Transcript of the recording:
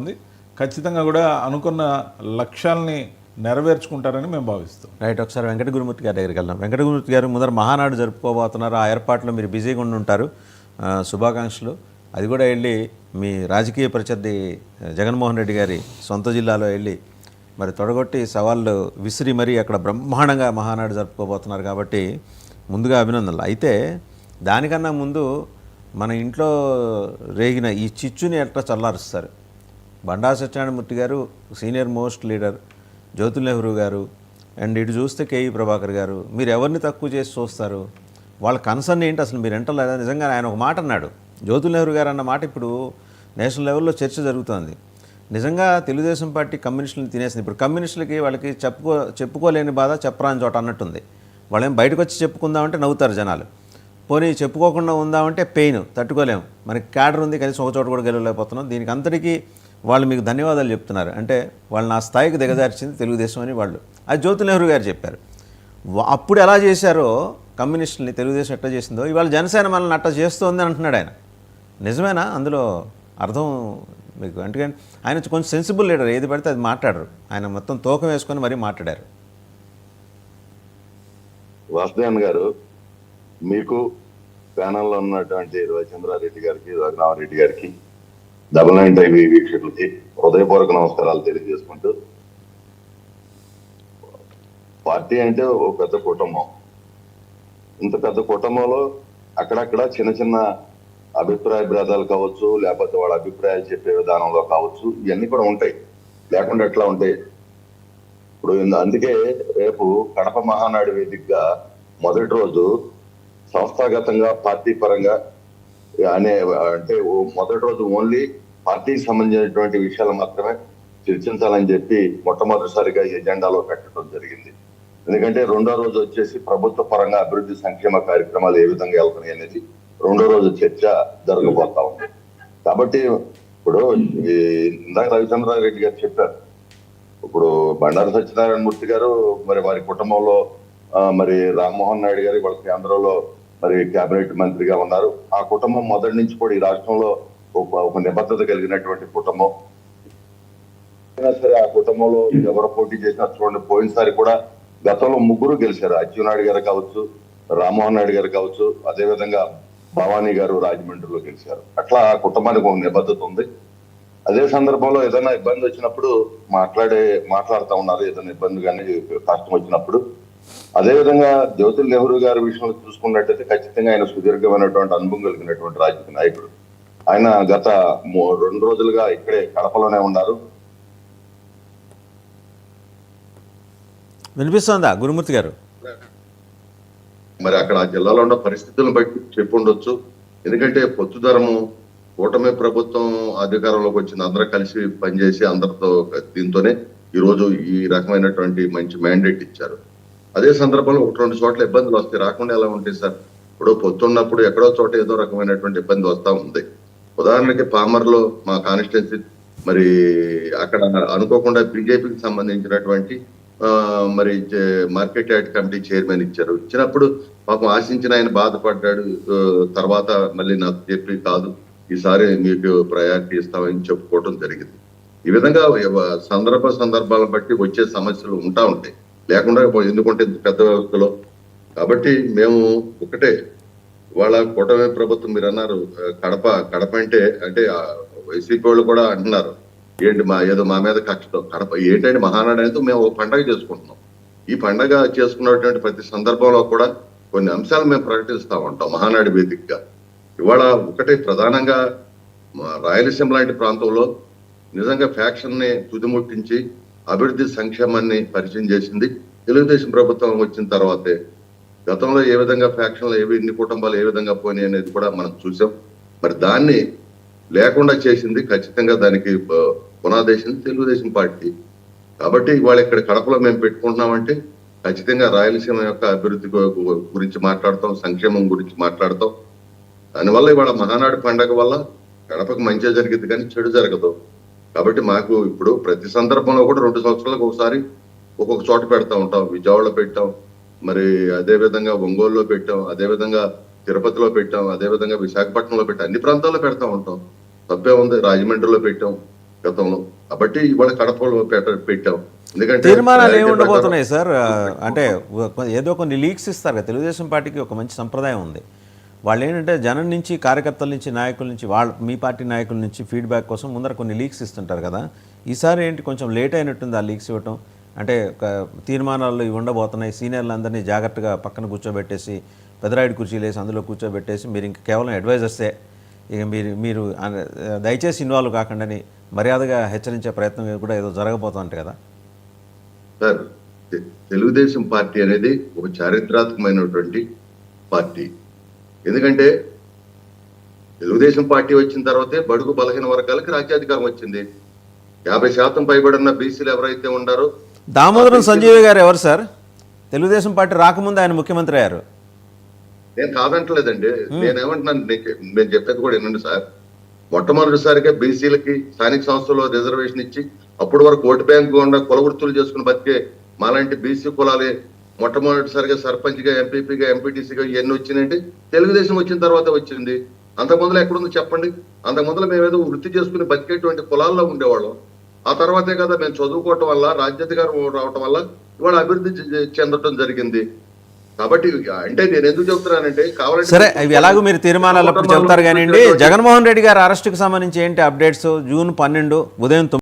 ఉంది. ఖచ్చితంగా కూడా అనుకున్న లక్ష్యాలని నెరవేర్చుకుంటారని మేము భావిస్తాం. రైట్, ఒకసారి వెంకట గురుమూర్తి గారి దగ్గరికి వెళ్దాం. వెంకట గురుమూర్తి గారు, ముందర మహానాడు జరుపుకోబోతున్నారు. ఆ ఏర్పాట్లో మీరు బిజీగా ఉంటారు. శుభాకాంక్షలు. అది కూడా వెళ్ళి మీ రాజకీయ ప్రత్యర్థి జగన్మోహన్ రెడ్డి గారి సొంత జిల్లాలో వెళ్ళి మరి తొడగొట్టి సవాళ్ళు విసిరి మరీ అక్కడ బ్రహ్మాండంగా మహానాడు జరుపుకోబోతున్నారు. కాబట్టి ముందుగా అభినందనలు. అయితే దానికన్నా ముందు మన ఇంట్లో రేగిన ఈ చిచ్చుని ఎట్లా చల్లారుస్తారు? బండా సత్యనారాయణమూర్తి గారు senior most leader, Jyothula Nehru గారు, అండ్ ఇటు చూస్తే కేఈ ప్రభాకర్ గారు, మీరు ఎవరిని తక్కువ చేసి చూస్తారు? వాళ్ళ కన్సర్న్ ఏంటి అసలు? మీరు ఎంటలేదా? నిజంగా ఆయన ఒక మాట అన్నాడు, జ్యోతుల్ నెహ్రూ గారు అన్న మాట ఇప్పుడు నేషనల్ లెవెల్లో చర్చ జరుగుతుంది. నిజంగా తెలుగుదేశం పార్టీ కమ్యూనిస్టులను తినేసింది. ఇప్పుడు కమ్యూనిస్టులకి వాళ్ళకి చెప్పుకోలేని బాధ చెప్పరాని చోట అన్నట్టుంది. వాళ్ళేం బయటకు వచ్చి చెప్పుకుందామంటే నవ్వుతారు జనాలు. పోనీ చెప్పుకోకుండా ఉందామంటే పెయిన్ తట్టుకోలేము. మనకి క్యాడర్ ఉంది, కనీసం ఒక చోట కూడా గెలవలేకపోతున్నాం. దీనికి అంతటికీ వాళ్ళు మీకు ధన్యవాదాలు చెప్తున్నారు. అంటే వాళ్ళు నా స్థాయికి దిగజార్చింది తెలుగుదేశం అని వాళ్ళు. అది జ్యోతుల్ నెహ్రూ గారు చెప్పారు. అప్పుడు ఎలా చేశారో కమ్యూనిస్టుల్ని తెలుగుదేశం ఎట్లా చేసిందో ఇవాళ జనసేన మనల్ని అట్లా చేస్తోంది అని అంటున్నాడు ఆయన. నిజమేనా అందులో అర్థం మీకు? అంటే ఆయన కొంచెం సెన్సిబుల్ లీడర్, ఏది పడితే అది మాట్లాడరు. ఆయన మొత్తం తూకం వేసుకొని మరీ మాట్లాడారు. వాసుదేవన్ గారు, మీకు ప్యానల్లో ఉన్నటువంటి రవిచంద్రారెడ్డి గారికి, రఘురామరెడ్డి గారికి, 99 టీవీ వీక్షకులకి హృదయపూర్వక నమస్కారాలు తెలియజేసుకుంటూ, పార్టీ అంటే ఒక పెద్ద కుటుంబం. ఇంత పెద్ద కుటుంబంలో అక్కడక్కడ చిన్న చిన్న అభిప్రాయ భేదాలు కావచ్చు, లేకపోతే వాళ్ళ అభిప్రాయాలు చెప్పే విధానంలో కావచ్చు, ఇవన్నీ కూడా ఉంటాయి. లేకుండా ఎట్లా ఉంటాయి? ఇప్పుడు అందుకే రేపు కడప మహానాడు వేదికగా మొదటి రోజు సంస్థాగతంగా పార్టీ పరంగా అంటే మొదటి రోజు ఓన్లీ పార్టీకి సంబంధించినటువంటి విషయాలు మాత్రమే చర్చించాలని చెప్పి మొట్టమొదటిసారిగా ఎజెండాలో పెట్టడం జరిగింది. ఎందుకంటే రెండో రోజు వచ్చేసి ప్రభుత్వ పరంగా అభివృద్ధి సంక్షేమ కార్యక్రమాలు ఏ విధంగా వెళ్తున్నాయి అనేది రెండో రోజు చర్చ జరగబోతా ఉంది. కాబట్టి ఇప్పుడు ఇందాక రవిచంద్రారెడ్డి గారు చెప్పారు, ఇప్పుడు బండారు సత్యనారాయణమూర్తి గారు మరి వారి కుటుంబంలో మరి రామ్మోహన్ నాయుడు గారు వాళ్ళ కేంద్రంలో మరి కేబినెట్ మంత్రిగా ఉన్నారు. ఆ కుటుంబం మొదటి నుంచి కూడా ఈ రాష్ట్రంలో ఒక నిబద్ధత కలిగినటువంటి కుటుంబం. సరే, ఆ కుటుంబంలో ఎవరు పోటీ చేసినా చూడండి, పోయినసారి కూడా గతంలో ముగ్గురు గెలిచారు. అచ్చెన్నాయుడు గారు కావచ్చు, రామ్మోహన్ నాయుడు గారు కావచ్చు, అదేవిధంగా భవానీ గారు రాజమండ్రిలో గెలిచారు. అట్లా ఆ కుటుంబానికి ఒక నిబద్ధత ఉంది. అదే సందర్భంలో ఏదైనా ఇబ్బంది వచ్చినప్పుడు మాట్లాడుతూ ఉన్నారు. ఏదైనా ఇబ్బంది కానీ కష్టం వచ్చినప్పుడు అదేవిధంగా జ్యోతుల్ నెహ్రూ గారి విషయంలో చూసుకున్నట్టయితే ఖచ్చితంగా ఆయన సుదీర్ఘమైనటువంటి అనుభవం కలిగినటువంటి రాజకీయ నాయకుడు. ఆయన గత 2 రోజులుగా ఇక్కడే కడపలోనే ఉన్నారు. వినిపిస్తుందా గురుమూర్తి గారు? మరి అక్కడ ఆ జిల్లాలో ఉన్న పరిస్థితులను బట్టి చెప్పి ఉండొచ్చు. ఎందుకంటే పొత్తుధరము కూటమి ప్రభుత్వం అధికారంలోకి వచ్చింది, అందరూ కలిసి పనిచేసి అందరితో దీంతోనే ఈ రోజు ఈ రకమైనటువంటి మంచి మ్యాండేట్ ఇచ్చారు. అదే సందర్భంలో 1-2 చోట్ల ఇబ్బందులు వస్తాయి, రాకుండా ఎలా ఉంటాయి సార్? ఇప్పుడు పొత్తున్నప్పుడు ఎక్కడో చోట ఏదో రకమైనటువంటి ఇబ్బంది వస్తా ఉంది. ఉదాహరణకి పామర్లో మా కాన్స్టిట్యున్సీ మరి అక్కడ అనుకోకుండా బీజేపీకి సంబంధించినటువంటి మరి మార్కెట్ యార్డ్ కమిటీ చైర్మన్ ఇచ్చినప్పుడు పాపం ఆశించిన ఆయన బాధపడ్డాడు. తర్వాత మళ్ళీ నాకు చెప్పి కాదు, ఈసారి మీకు ప్రయారిటీ ఇస్తామని చెప్పుకోవడం జరిగింది. ఈ విధంగా సందర్భాలను బట్టి వచ్చే సమస్యలు ఉంటాయి, లేకుండా ఎందుకంటే పెద్ద వ్యవస్థలో. కాబట్టి మేము ఒకటే, వాళ్ళ కూటమి ప్రభుత్వం మీరు అన్నారు కడప అంటే వైసీపీ వాళ్ళు కూడా అంటున్నారు ఏంటి ఏదో మా మీద కక్షతో. కడప ఏంటంటే మహానాడు అనేది మేము ఒక పండగ చేసుకుంటున్నాం. ఈ పండగ చేసుకున్నటువంటి ప్రతి సందర్భంలో కూడా కొన్ని అంశాలు మేము ప్రకటిస్తూ ఉంటాం మహానాడు వేదికగా. ఇవాళ ఒకటే ప్రధానంగా రాయలసీమ లాంటి ప్రాంతంలో నిజంగా ఫ్యాక్షన్ ని తుదిముట్టించి అభివృద్ధి సంక్షేమాన్ని పరిచయం చేసింది తెలుగుదేశం ప్రభుత్వం వచ్చిన తర్వాతే. గతంలో ఏ విధంగా ఫ్యాక్షన్లు ఎన్ని కుటుంబాలు ఏ విధంగా పోయినాయి అనేది కూడా మనం చూసాం. మరి దాన్ని లేకుండా చేసింది ఖచ్చితంగా దానికి పునాదేశం తెలుగుదేశం పార్టీ. కాబట్టి ఇవాళ ఇక్కడ కడపలో మేము పెట్టుకుంటున్నామంటే ఖచ్చితంగా రాయలసీమ యొక్క అభివృద్ధి గురించి మాట్లాడతాం, సంక్షేమం గురించి మాట్లాడతాం. దానివల్ల ఇవాళ మహానాడు పండగ వల్ల కడపకు మంచి జరిగింది కానీ చెడు జరగదు. కాబట్టి మాకు ఇప్పుడు ప్రతి సందర్భంలో కూడా 2 సంవత్సరాలకు ఒకసారి ఒక్కొక్క చోట పెడతా ఉంటాం. విజయవాడలో పెట్టాం, మరి అదే విధంగా ఒంగోలులో పెట్టాం, అదే విధంగా తిరుపతిలో పెట్టాం, అదే విధంగా విశాఖపట్నంలో పెట్టాం, అన్ని ప్రాంతాల్లో పెడతా ఉంటాం. తప్పే ఉంది. రాజమండ్రిలో పెట్టాం. గతంలో. కాబట్టి ఇవాళ కడపలో పెట్టాం. ఎందుకంటే తీర్మానాలు ప్లానిటీ ఏమి ప్రకారం ఉండబోతున్నాయి సార్? అంటే ఏదో కొన్ని లీక్స్ ఇస్తారు కదా. తెలుగుదేశం పార్టీకి ఒక మంచి సంప్రదాయం ఉంది. వాళ్ళు ఏంటంటే జనం నుంచి, కార్యకర్తల నుంచి, నాయకుల నుంచి, మీ పార్టీ నాయకుల నుంచి ఫీడ్బ్యాక్ కోసం ముందర కొన్ని లీక్స్ ఇస్తుంటారు కదా. ఈసారి ఏంటి కొంచెం లేట్ అయినట్టుంది ఆ లీక్స్ ఇవ్వటం? అంటే తీర్మానాలు ఇవి ఉండబోతున్నాయి, సీనియర్లందరినీ జాగ్రత్తగా పక్కన కూర్చోబెట్టేసి, పెదరాయుడు కుర్చీలు వేసి అందులో కూర్చోబెట్టేసి, మీరు ఇంక కేవలం అడ్వైజర్సే, ఇక మీరు దయచేసి ఇన్వాల్వ్ కాకుండాని మర్యాదగా హెచ్చరించే ప్రయత్నం కూడా ఏదో జరగబోతుంది కదా. సార్, తెలుగుదేశం పార్టీ అనేది ఒక చారిత్రాత్మకమైనటువంటి పార్టీ. ఎందుకంటే తెలుగుదేశం పార్టీ వచ్చిన తర్వాతే బడుగు బలహీన వర్గాలకి రాజ్యాధికారం వచ్చింది. 50% పైబడిన బీసీలు ఎవరైతే ఉన్నారో, దామోదరం సంజీవ్ గారు ఎవరు సార్? తెలుగుదేశం పార్టీ రాకముందు ఆయన ముఖ్యమంత్రి అయ్యారు. నేను కాదంటలేదండి. నేనేమంటున్నాను, నేను చెప్పేది కూడా వినండి సార్. మొట్టమొదటిసారిగా బీసీలకి స్థానిక సంస్థల్లో రిజర్వేషన్ ఇచ్చి, అప్పటి వరకు ఓటు బ్యాంకు గుండా కుల వృత్తులు చేసుకుని బతికే మాలాంటి బీసీ కులాలే మొట్టమొదటిసారిగా సర్పంచ్గా, ఎంపీపీగా, ఎంపీటీసీగా ఇవన్నీ వచ్చినాయంటే తెలుగుదేశం వచ్చిన తర్వాత వచ్చింది. అంతకు మొదలు ఎక్కడుందో చెప్పండి. అంతకు మొదలు మేమేదో వృత్తి చేసుకుని బతికేటువంటి కులాల్లో ఉండేవాళ్ళం. ఆ తర్వాతే కదా మేము చదువుకోవటం వల్ల, రాజ్యాధికారం రావటం వల్ల ఇవాళ అభివృద్ధి చెందటం జరిగింది. కాబట్టి అంటే నేను ఎందుకు చెప్తున్నానంటే, కావాలంటే సరే, ఇవి ఎలాగో మీరు తీర్మానాలు అప్పుడు చెప్తారు. కానీ జగన్మోహన్ రెడ్డి గారి అరెస్టుకు సంబంధించి ఏంటి అప్డేట్స్? జూన్ 12 ఉదయం